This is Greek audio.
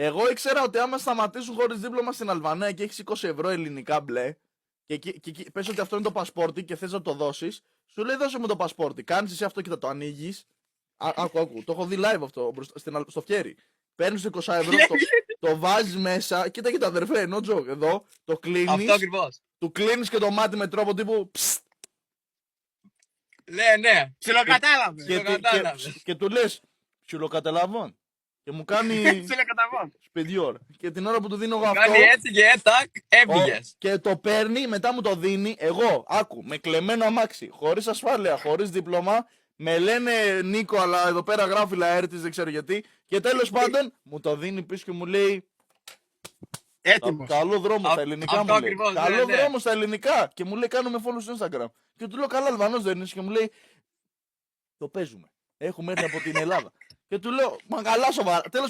Εγώ ήξερα ότι άμα σταματήσουν χωρίς δίπλωμα στην Αλβανία και έχεις 20 ευρώ ελληνικά μπλε, και πες ότι αυτό είναι το πασπόρτι και θες να το δώσεις, σου λέει δώσε μου το πασπόρτι. Κάνεις εσύ αυτό και θα το ανοίγεις. Άκου, το έχω δει live αυτό στο φτιέρι. Παίρνεις το 20 ευρώ, το βάζεις μέσα. Κοίτα, αδερφέ, no joke. Εδώ το κλείνεις. Αυτό ακριβώς. Του κλείνεις και το μάτι με τρόπο τύπου. Ναι. Ψιλοκατάλαβε. Και του λες, ψιλοκαταλαβών. Και μου κάνει. Σπιδιόρ. Και την ώρα που του δίνω εγώ αυτό. Κάνει έτσι και τάκ, έφυγες. Και το παίρνει, μετά μου το δίνει. Εγώ, άκου, με κλεμμένο αμάξι. Χωρίς ασφάλεια, χωρίς δίπλωμα. Με λένε Νίκο, αλλά εδώ πέρα γράφει Λαέρτης, δεν ξέρω γιατί. Και τέλος πάντων, μου το δίνει πίσω και μου λέει. Έτοιμος. Καλό δρόμο στα ελληνικά μου λέει. Ακριβώς, Καλό δρόμο στα ελληνικά. Και μου λέει κάνουμε follow στο Instagram. Και του λέω καλά Αλβανός δεν είσαι. Και μου λέει το παίζουμε. Έχουμε έρθει από την Ελλάδα. Και του λέω μα καλά σοβαρά. Τέλος πάντων.